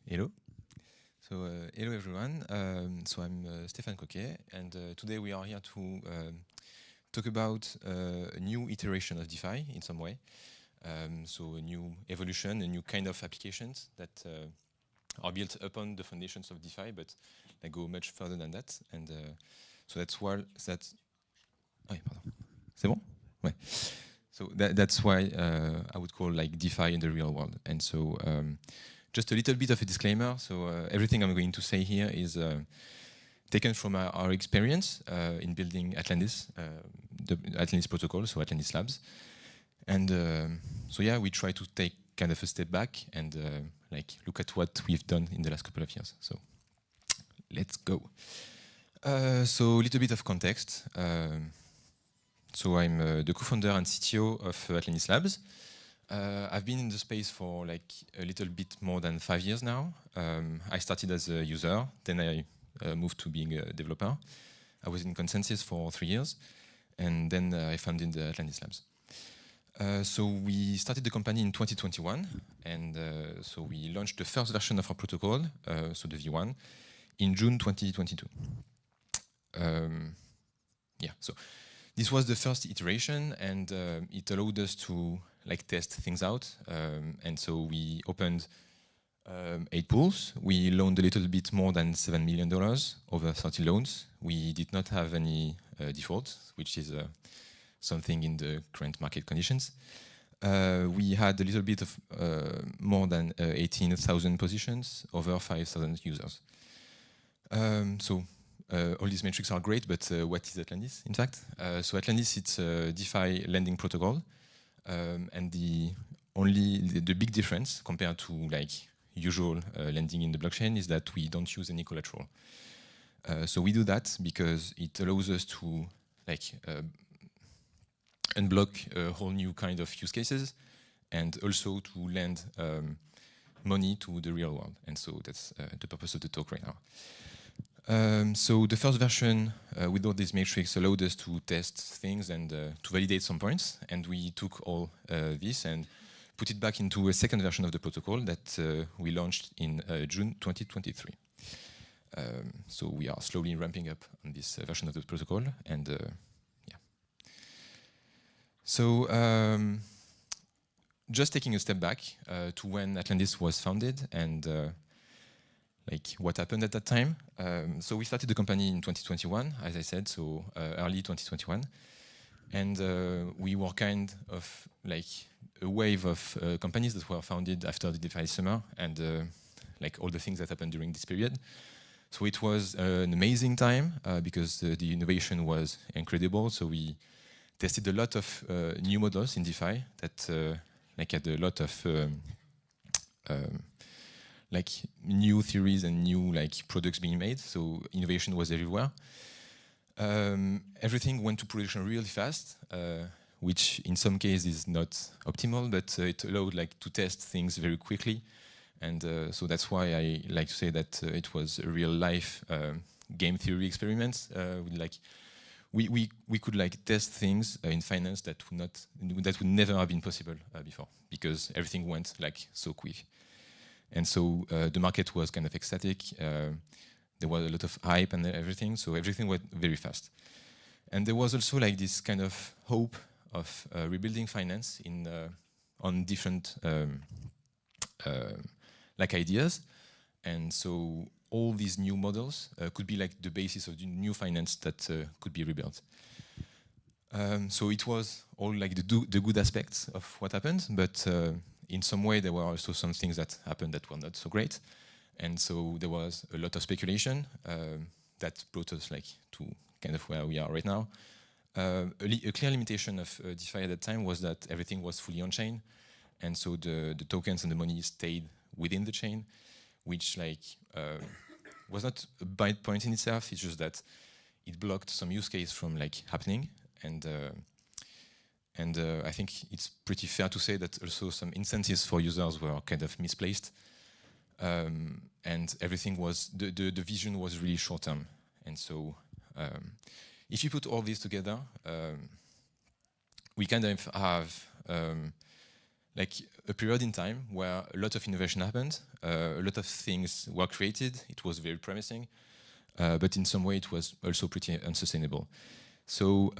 Hello. Hello everyone. So I'm Stéphane Coquet, and today we are here to talk about a new iteration of DeFi in some way. So a new evolution, a new kind of applications that are built upon the foundations of DeFi, but they go much further than that. And so that's why that's. Oh, pardon. C'est bon? Ouais. So that's why I would call like DeFi in the real world. And so just a little bit of a disclaimer. So everything I'm going to say here is taken from our experience in building Atlantis, the Atlantis protocol, so Atlantis Labs. And so yeah, we try to take kind of a step back and like look at what we've done in the last couple of years. So let's go. So a little bit of context. So I'm the co-founder and CTO of Atlantis Labs. I've been in the space for like a little bit more than 5 years now. I started as a user, then I moved to being a developer. I was in Consensus for 3 years, and then I founded the Atlantis Labs. So we started the company in 2021, and so we launched the first version of our protocol, so the V1, in June 2022. Yeah, so this was the first iteration, and it allowed us to like test things out. And so we opened 8 pools. We loaned a little bit more than $7 million over 30 loans. We did not have any defaults, which is something in the current market conditions. We had a little bit of more than 18,000 positions, over 5,000 users. So all these metrics are great, but what is Atlantis, in fact? So Atlantis, it's a DeFi lending protocol. And the big difference compared to like usual lending in the blockchain is that we don't use any collateral. So we do that because it allows us to like unblock a whole new kind of use cases, and also to lend money to the real world. And so that's the purpose of the talk right now. So the first version with all these metrics allowed us to test things and to validate some points, and we took all this and put it back into a second version of the protocol that we launched in June 2023. So we are slowly ramping up on this version of the protocol, and yeah. So just taking a step back to when Atlantis was founded and like what happened at that time. So we started the company in 2021, as I said, so early 2021. And we were kind of like a wave of companies that were founded after the DeFi summer and like all the things that happened during this period. So it was an amazing time because the innovation was incredible. So we tested a lot of new models in DeFi that like had a lot of like new theories and new like products being made, so innovation was everywhere. Everything went to production really fast, which in some cases is not optimal, but it allowed like to test things very quickly, and so that's why I like to say that it was a real life game theory experiment. We could like test things in finance that would never have been possible before, because everything went like so quick. And so the market was kind of ecstatic. There was a lot of hype and everything, so everything went very fast. And there was also like this kind of hope of rebuilding finance on different like ideas. And so all these new models could be like the basis of the new finance that could be rebuilt. So it was all like the good aspects of what happened, but in some way, there were also some things that happened that were not so great. And so there was a lot of speculation that brought us like to kind of where we are right now. A clear limitation of DeFi at that time was that everything was fully on-chain. And so the tokens and the money stayed within the chain, which like was not a bad point in itself. It's just that it blocked some use case from like happening. And I think it's pretty fair to say that also some incentives for users were kind of misplaced. And everything was, the vision was really short term. And so if you put all this together, we kind of have like a period in time where a lot of innovation happened, a lot of things were created. It was very promising, but in some way it was also pretty unsustainable. So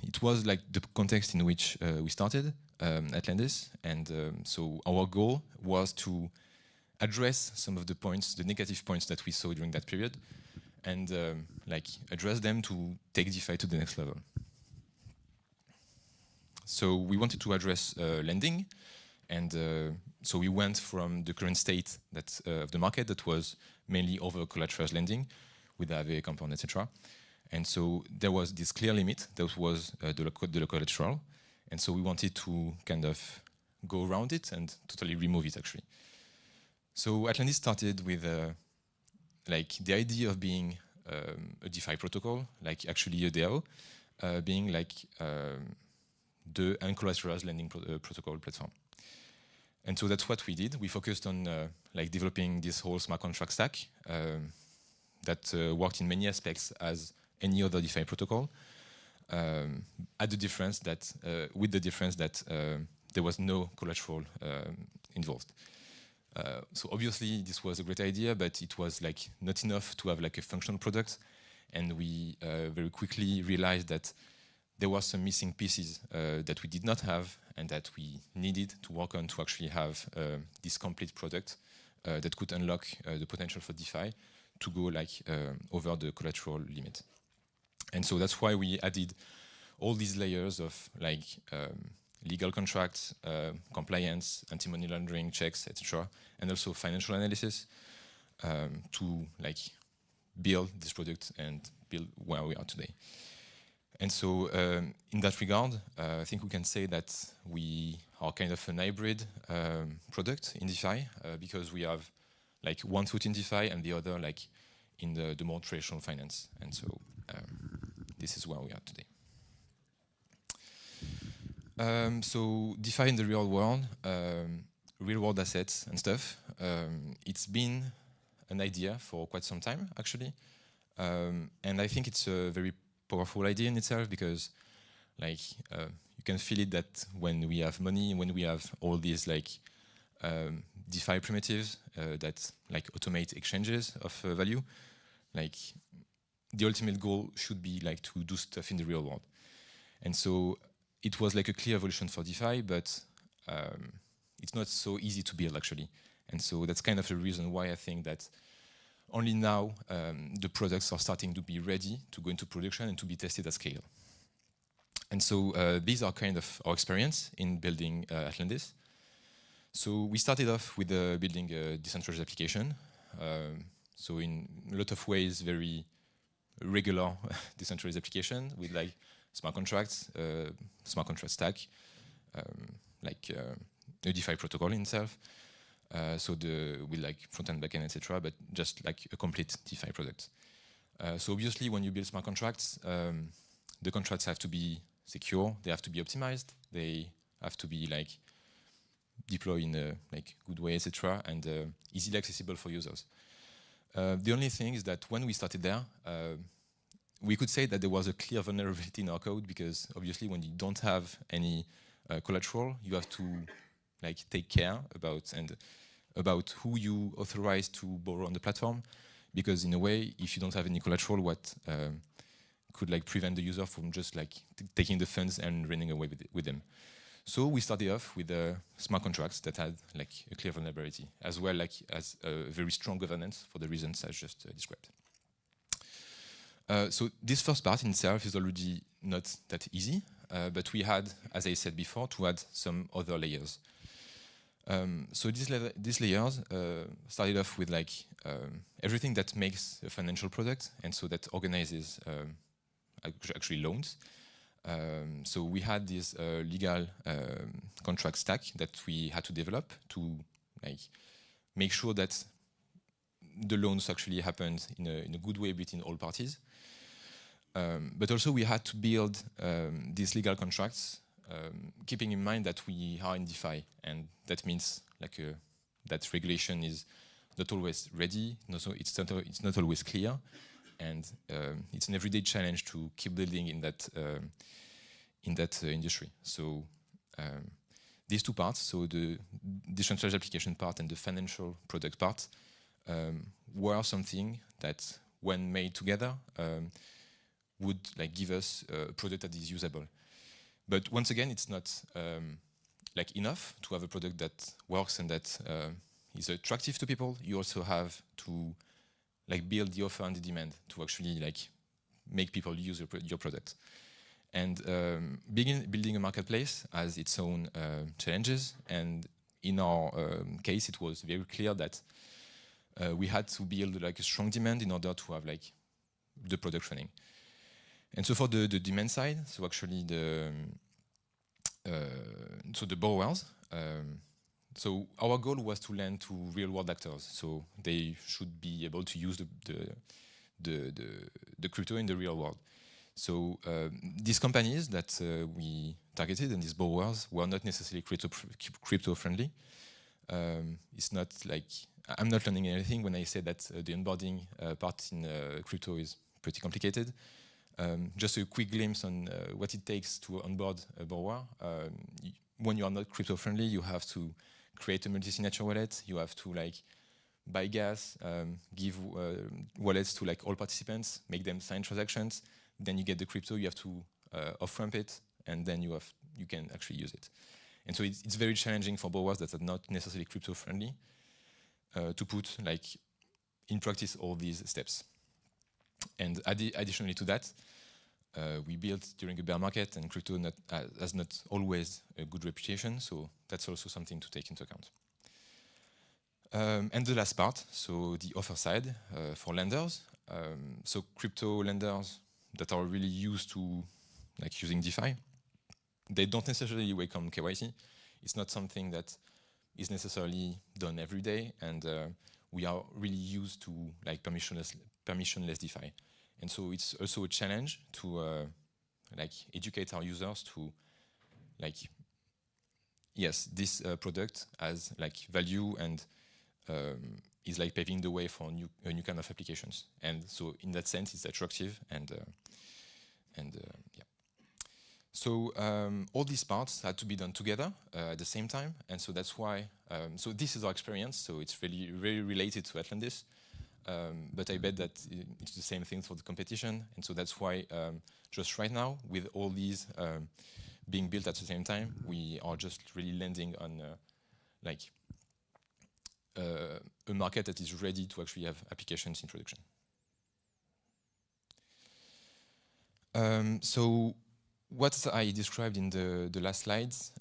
it was like the context in which we started Atlantis, and so our goal was to address some of the points, the negative points that we saw during that period, and like address them to take DeFi to the next level. So we wanted to address lending, and so we went from the current state that of the market that was mainly over collateralized lending with the AVE compound, etc. And so there was this clear limit that was the collateral, and so we wanted to kind of go around it and totally remove it actually. So Atlantis started with like the idea of being a DeFi protocol, like actually a DAO, being like the uncollateralized lending protocol platform. And so that's what we did. We focused on like developing this whole smart contract stack that worked in many aspects as any other DeFi protocol, at the difference that, with the difference that there was no collateral involved. So obviously this was a great idea, but it was like not enough to have like a functional product, and we very quickly realized that there were some missing pieces that we did not have and that we needed to work on to actually have this complete product that could unlock the potential for DeFi to go like over the collateral limit. And so that's why we added all these layers of like legal contracts, compliance, anti-money laundering checks, etc., and also financial analysis to like build this product and build where we are today. And so in that regard, I think we can say that we are kind of an hybrid product in DeFi because we have like one foot in DeFi and the other like in the more traditional finance. And so this is where we are today. So DeFi in the real world, real world assets and stuff, it's been an idea for quite some time actually. And I think it's a very powerful idea in itself because like you can feel it that when we have money, when we have all these like DeFi primitives that like automate exchanges of value, like the ultimate goal should be like to do stuff in the real world. And so it was like a clear evolution for DeFi, but it's not so easy to build actually. And so that's kind of the reason why I think that only now the products are starting to be ready to go into production and to be tested at scale. And so these are kind of our experience in building Atlantis. So we started off with building a decentralized application. So in a lot of ways, very regular decentralized application with like smart contracts, smart contract stack, like a DeFi protocol in itself. So with like front end, back end, etc., but just like a complete DeFi product. So obviously, when you build smart contracts, the contracts have to be secure. They have to be optimized. They have to be like deployed in a like good way, etc., and easily accessible for users. The only thing is that when we started there, we could say that there was a clear vulnerability in our code because obviously, when you don't have any collateral, you have to like take care about who you authorize to borrow on the platform, because in a way, if you don't have any collateral, what could like prevent the user from just like taking the funds and running away with them. So we started off with smart contracts that had like a clear vulnerability, as well like as a very strong governance for the reasons I just described. So this first part in itself is already not that easy, but we had, as I said before, to add some other layers. So these layers started off with like everything that makes a financial product, and so that organizes actually loans. So we had this legal contract stack that we had to develop to like make sure that the loans actually happened in a good way between all parties. But also we had to build these legal contracts, keeping in mind that we are in DeFi, and that means like that regulation is not always ready. So it's not always clear, and it's an everyday challenge to keep building in that industry. So these two parts, so the decentralized application part and the financial product part, were something that, when made together, would like give us a product that is usable. But once again, it's not like enough to have a product that works and that is attractive to people. You also have to like build the offer and the demand to actually like make people use your product. And building a marketplace has its own challenges. And in our case, it was very clear that we had to build like a strong demand in order to have like the product running. And so for the demand side, so actually the borrowers. So our goal was to lend to real-world actors. So they should be able to use the crypto in the real world. So these companies that we targeted and these borrowers were not necessarily crypto friendly. It's not like, I'm not learning anything when I say that the onboarding part in crypto is pretty complicated. Just a quick glimpse on what it takes to onboard a borrower. When you are not crypto friendly, you have to create a multi-signature wallet. You have to like buy gas, give wallets to like all participants, make them sign transactions. Then you get the crypto. You have to off-ramp it, and then you can actually use it. And so it's very challenging for borrowers that are not necessarily crypto friendly to put like in practice all these steps. And additionally to that, we built during a bear market, and crypto has not always a good reputation, so that's also something to take into account. And the last part, so the offer side for lenders. So crypto lenders that are really used to like using DeFi, they don't necessarily welcome KYC. It's not something that is necessarily done every day, and we are really used to like permissionless DeFi. And so it's also a challenge to like educate our users to like, yes, this product has like value and is like paving the way for a new kind of applications. And so in that sense, it's attractive and yeah. So all these parts had to be done together at the same time, and so that's why. So this is our experience. So it's really very related to Atlantis, but I bet that it's the same thing for the competition, and so that's why just right now, with all these being built at the same time, we are just really landing on like a market that is ready to actually have applications in production. So what I described in the last slides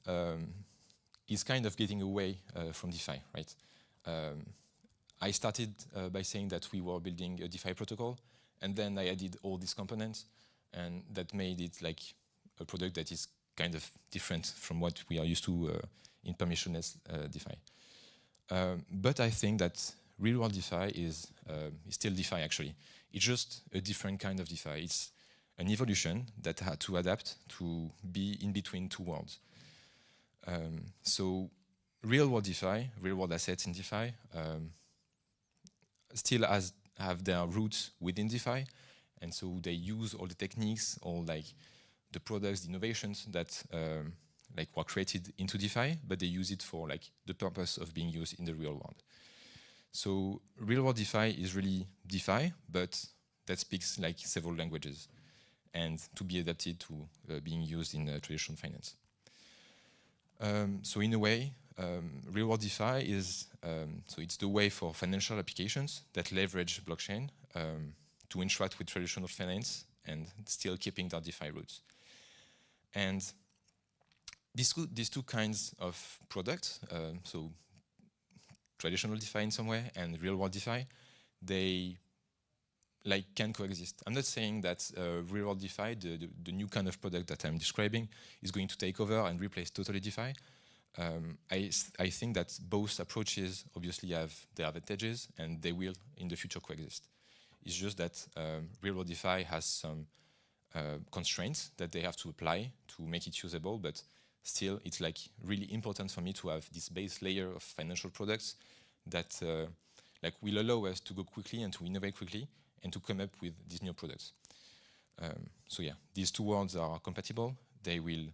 is kind of getting away from DeFi, right? I started by saying that we were building a DeFi protocol, and then I added all these components, and that made it like a product that is kind of different from what we are used to in permissionless DeFi. But I think that real-world DeFi is still DeFi, actually. It's just a different kind of DeFi. It's an evolution that had to adapt to be in between two worlds. So real-world DeFi, real-world assets in DeFi, still have their roots within DeFi, and so they use all the techniques, all like the products, the innovations that like were created into DeFi, but they use it for like the purpose of being used in the real world. So real-world DeFi is really DeFi, but that speaks like several languages, and to be adapted to being used in traditional finance. So in a way, real-world DeFi is so it's the way for financial applications that leverage blockchain to interact with traditional finance and still keeping their DeFi roots. And these two kinds of products, so traditional DeFi in some way and real-world DeFi, they like can coexist. I'm not saying that real-world DeFi, the new kind of product that I'm describing, is going to take over and replace totally DeFi. I think that both approaches obviously have their advantages, and they will in the future coexist. It's just that real-world DeFi has some constraints that they have to apply to make it usable, but still it's like really important for me to have this base layer of financial products that like will allow us to go quickly and to innovate quickly and to come up with these new products. So yeah, these two worlds are compatible. They will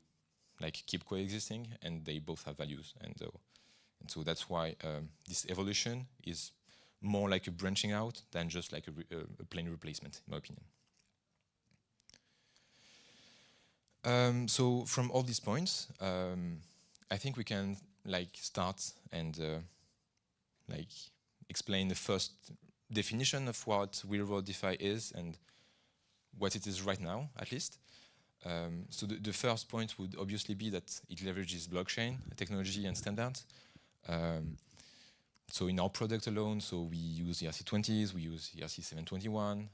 like keep coexisting, and they both have values, and so that's why this evolution is more like a branching out than just like a plain replacement, in my opinion. So from all these points, I think we can like start and like explain the first definition of what real-world DeFi is and what it is right now, at least. So the first point would obviously be that it leverages blockchain technology and standards. So in our product alone, so we use ERC20s, we use ERC721,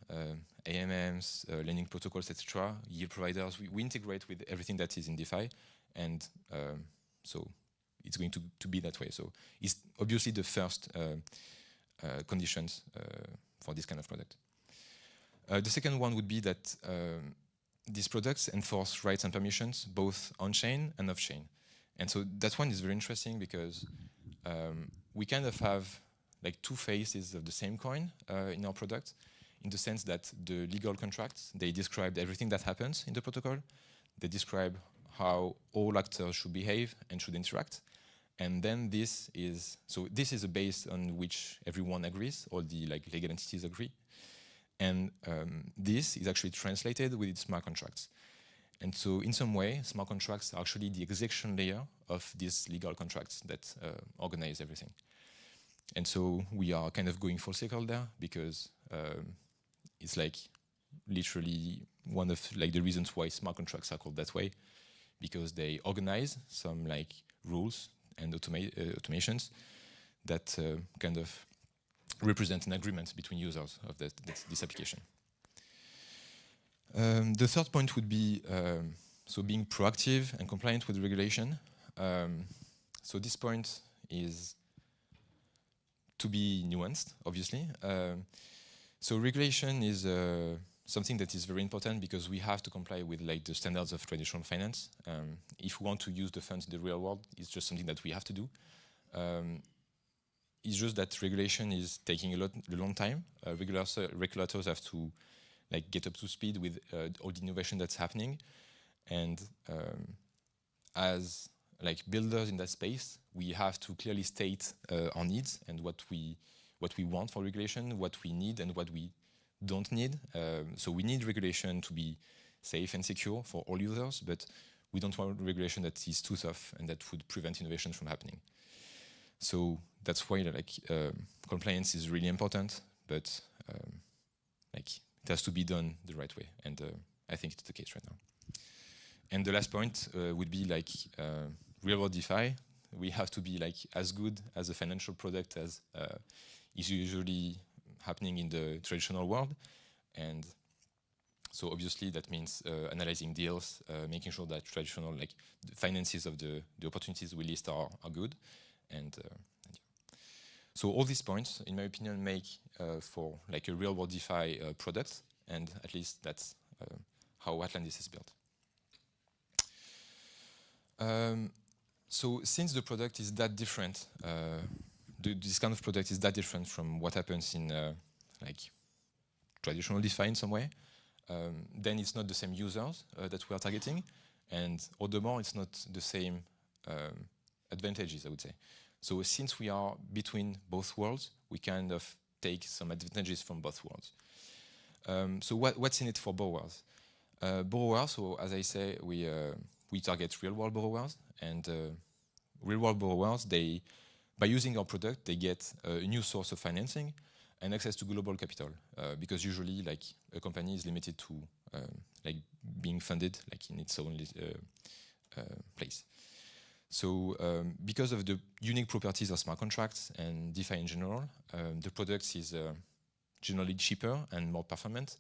AMMs, lending protocols, etc., yield providers. We integrate with everything that is in DeFi, and so it's going to be that way. So it's obviously the first conditions for this kind of product. The second one would be that these products enforce rights and permissions both on-chain and off-chain. And so that one is very interesting because we kind of have like two faces of the same coin in our product, in the sense that the legal contracts, they describe everything that happens in the protocol. They describe how all actors should behave and should interact. And then this is a base on which everyone agrees, all the like legal entities agree. And this is actually translated with its smart contracts. And so in some way, smart contracts are actually the execution layer of these legal contracts that organize everything. And so we are kind of going full circle there because it's like literally one of like the reasons why smart contracts are called that way, because they organize some like rules and automations that kind of represent an agreement between users of this application. The third point would be so being proactive and compliant with regulation. So this point is to be nuanced, obviously. So regulation is something that is very important because we have to comply with like the standards of traditional finance. If we want to use the funds in the real world, it's just something that we have to do. It's just that regulation is taking a long time. Regulators have to like get up to speed with all the innovation that's happening, and as like builders in that space, we have to clearly state our needs and what we want for regulation, what we need and what we don't need. So we need regulation to be safe and secure for all users, but we don't want regulation that is too tough and that would prevent innovation from happening. So that's why like compliance is really important, but like it has to be done the right way, and I think it's the case right now. And the last point would be like real-world DeFi. We have to be like as good as a financial product as is usually happening in the traditional world, and so obviously that means analyzing deals, making sure that traditional like the finances of the opportunities we list are good, and yeah. So all these points, in my opinion, make for like a real-world DeFi product, and at least that's how Atlantis is built. So since the product is that different, this kind of product is that different from what happens in like traditional DeFi in some way, then it's not the same users that we are targeting, and all the more it's not the same advantages, I would say. So since we are between both worlds, we kind of take some advantages from both worlds. So what's in it for borrowers? Borrowers, so as I say, we target real-world borrowers, and real-world borrowers, by using our product, they get a new source of financing and access to global capital, because usually, like a company is limited to like being funded like in its own place. So because of the unique properties of smart contracts and DeFi in general, the product is generally cheaper and more performant.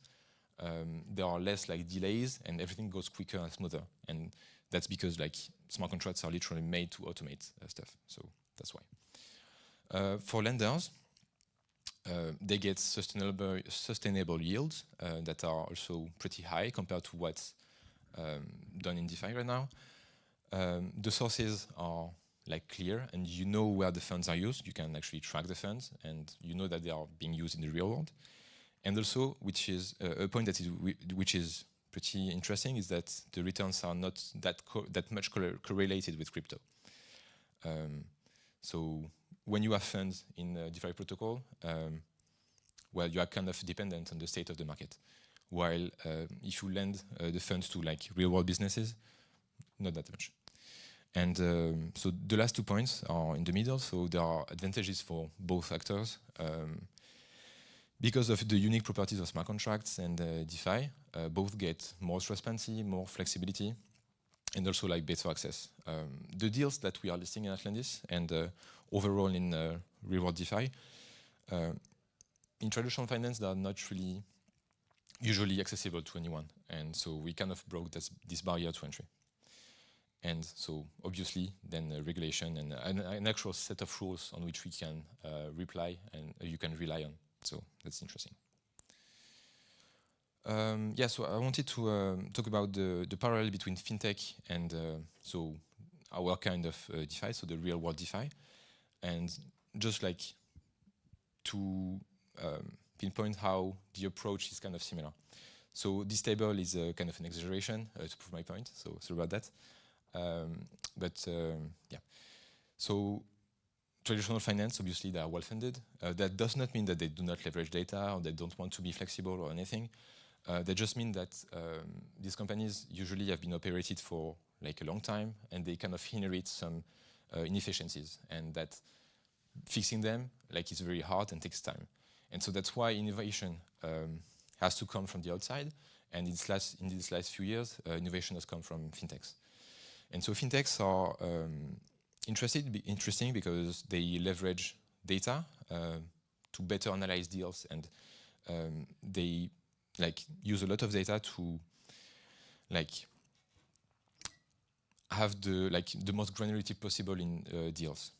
There are less like delays, and everything goes quicker and smoother. And that's because like smart contracts are literally made to automate stuff. So that's why. For lenders, they get sustainable yields that are also pretty high compared to what's done in DeFi right now. The sources are like clear, and you know where the funds are used. You can actually track the funds, and you know that they are being used in the real world. And also, which is a point that which is pretty interesting is that the returns are not that much correlated with crypto. So when you have funds in a DeFi protocol, well, you are kind of dependent on the state of the market. While if you lend the funds to like real-world businesses, not that much. And so the last 2 points are in the middle. So there are advantages for both actors. Because of the unique properties of smart contracts and DeFi, both get more transparency, more flexibility, and also like better access. The deals that we are listing in Atlantis and overall in real-world DeFi, in traditional finance, they are not really usually accessible to anyone. And so we kind of broke this barrier to entry. And so obviously then regulation and an actual set of rules on which we can reply and you can rely on. So that's interesting. Yeah, so I wanted to talk about the parallel between fintech and so our kind of DeFi, so the real world DeFi, and just like to pinpoint how the approach is kind of similar. So this table is kind of an exaggeration to prove my point, so sorry about that. Yeah, so traditional finance, obviously, they are well-funded. That does not mean that they do not leverage data or they don't want to be flexible or anything. That just mean that these companies usually have been operated for like a long time and they kind of inherit some inefficiencies, and that fixing them like is very hard and takes time. And so that's why innovation has to come from the outside. And in these last few years, innovation has come from fintechs. And so fintechs are interesting because they leverage data to better analyze deals, and they like use a lot of data to like have the most granularity possible in deals.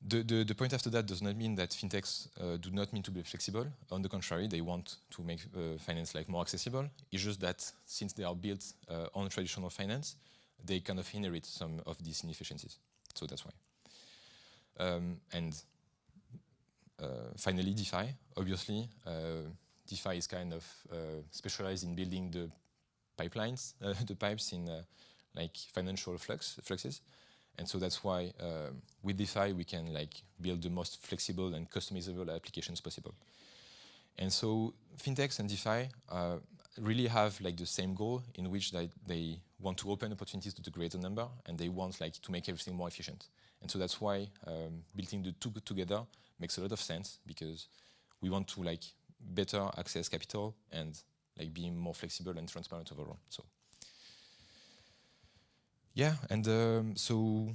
The point after that does not mean that fintechs do not mean to be flexible. On the contrary, they want to make finance like more accessible. It's just that since they are built on traditional finance, they kind of inherit some of these inefficiencies. So that's why. Finally, DeFi. Obviously, DeFi is kind of specialized in building the pipelines, the pipes in like financial fluxes. And so that's why with DeFi, we can like build the most flexible and customizable applications possible. And so fintechs and DeFi really have like the same goal, in which they want to open opportunities to the greater number, and they want like to make everything more efficient. And so that's why building the two together makes a lot of sense, because we want to like better access capital and like being more flexible and transparent overall. So yeah, and so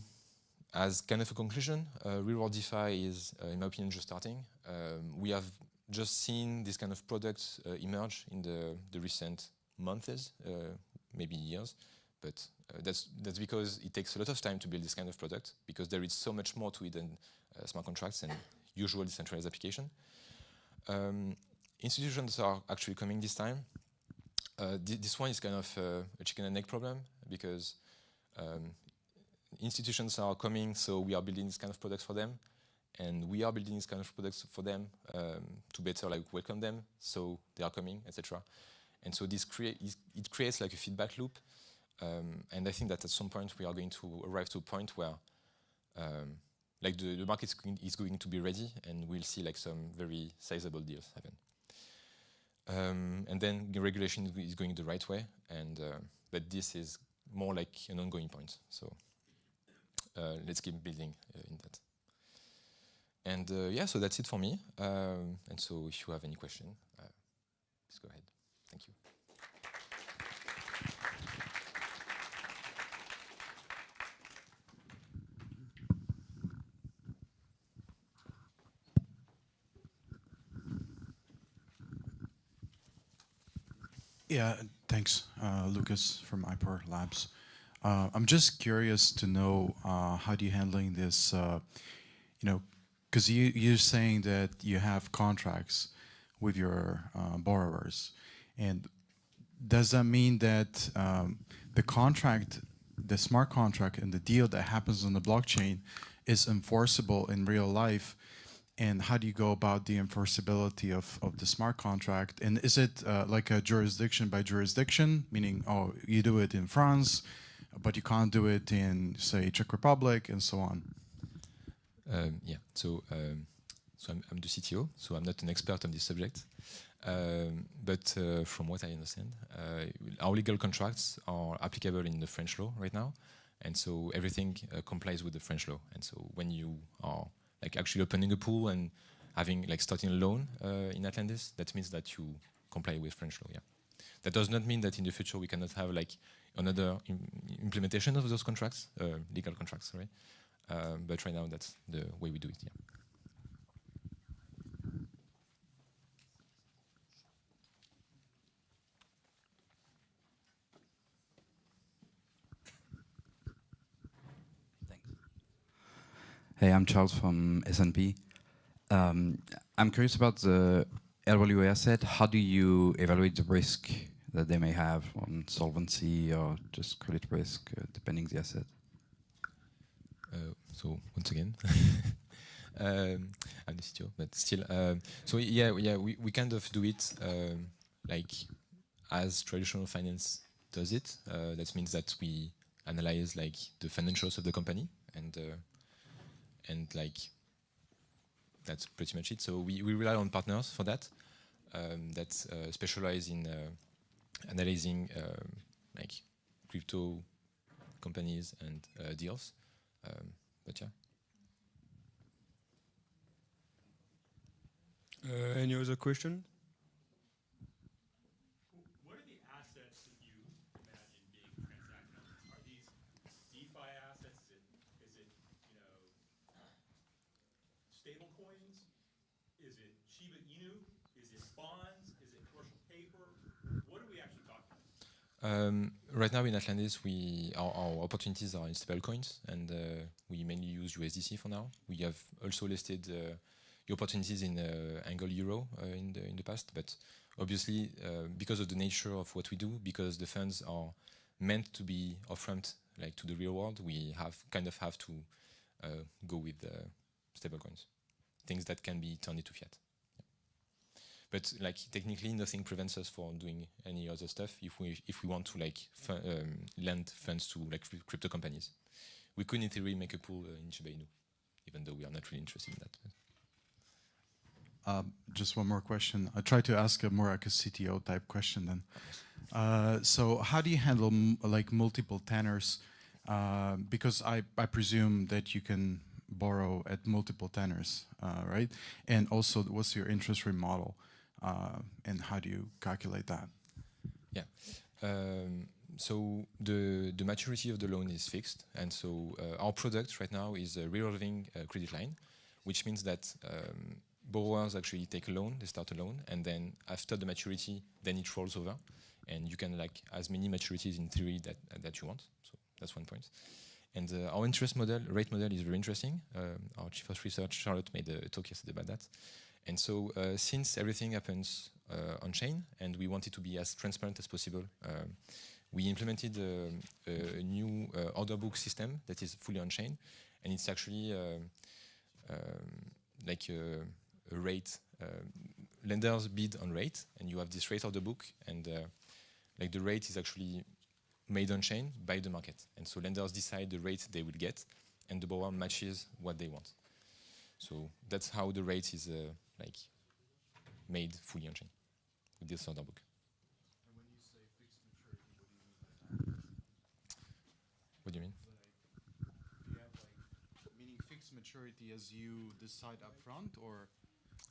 as kind of a conclusion, real-world DeFi is, in my opinion, just starting. We have just seen this kind of products emerge in the recent months, maybe years, but that's because it takes a lot of time to build this kind of product, because there is so much more to it than smart contracts and usual decentralized application. Institutions are actually coming this time. This one is kind of a chicken and egg problem, because institutions are coming, so we are building this kind of products for them, and we are building this kind of products for them to better like welcome them, so they are coming, etc. And so this creates like a feedback loop, and I think that at some point we are going to arrive to a point where like the market is going to be ready, and we'll see like some very sizable deals happen. And then the regulation is going the right way, and but this is more like an ongoing point. So let's keep building in that. And yeah, so that's it for me. And so if you have any question, please go ahead. Thank you. Yeah, thanks, Lucas from iPar Labs. I'm just curious to know how do you handling this, you know, because you're saying that you have contracts with your borrowers, and does that mean that the contract, the smart contract and the deal that happens on the blockchain is enforceable in real life, And how do you go about the enforceability of the smart contract? And is it like a jurisdiction by jurisdiction, meaning, oh, you do it in France, but you can't do it in, say, Czech Republic, and so on? Yeah, so I'm the CTO, so I'm not an expert on this subject. But from what I understand, our legal contracts are applicable in the French law right now, and so everything complies with the French law. And so when you are like actually opening a pool and having like starting a loan in Atlantis, that means that you comply with French law. Yeah, that does not mean that in the future we cannot have like another implementation of those contracts, legal contracts, sorry. But right now that's the way we do it. Yeah. Hey, I'm Charles from S&P. I'm curious about the RWA asset. How do you evaluate the risk that they may have on solvency or just credit risk, depending the asset? So once again, I'm the CTO, but still. So yeah, we kind of do it like as traditional finance does it. That means that we analyze like the financials of the company and like that's pretty much it. So we rely on partners for that that specialize in analyzing like crypto companies and deals. But yeah. Any other question? What are the assets that you imagine being transacted on? Are these DeFi assets? Is it you know, stable coins? Is it Shiba Inu? Is it bonds? Is it commercial paper? What are we actually talking about? Right now in Atlantis, our opportunities are in stable coins, and we mainly use USDC for now. We have also listed the opportunities in Angle Euro in the past, but obviously because of the nature of what we do, because the funds are meant to be upfront, like to the real world, we have to go with stable coins, things that can be turned into fiat. But like technically, nothing prevents us from doing any other stuff if we want to like lend funds to like crypto companies. We could in theory make a pool in Shiba Inu, even though we are not really interested in that. Just one more question. I try to ask a more like a CTO type question then. So how do you handle like multiple tenors? Because I presume that you can borrow at multiple tenors, right? And also, what's your interest rate model? And how do you calculate that? Yeah. So the maturity of the loan is fixed, and so our product right now is a revolving credit line, which means that borrowers actually take a loan, they start a loan, and then after the maturity, then it rolls over, and you can like as many maturities in theory that you want. So that's one point. And our interest rate model is very interesting. Our chief of research, Charlotte, made a talk yesterday about that. And so since everything happens on-chain and we want it to be as transparent as possible, we implemented a new order book system that is fully on-chain. And it's actually like a rate. Lenders bid on rate, and you have this rate order book. And like the rate is actually made on-chain by the market. And so lenders decide the rate they will get, and the borrower matches what they want. So that's how the rate is like made fully on-chain with this order book. And when you say fixed maturity, what do you mean? What do you mean? Like, do you have like meaning fixed maturity as you decide upfront, or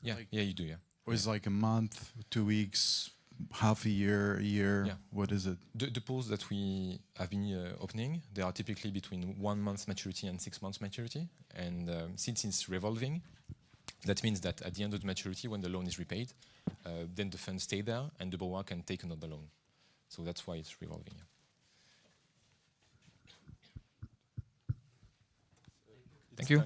Yeah, like, yeah, you do, yeah. or is it like a month, 2 weeks, half a year, a year? Yeah. What is it? The pools that we have been opening, they are typically between 1 month maturity and 6 months maturity. And since it's revolving, that means that at the end of the maturity, when the loan is repaid, then the funds stay there and the borrower can take another loan. So that's why it's revolving. Yeah. Thank you.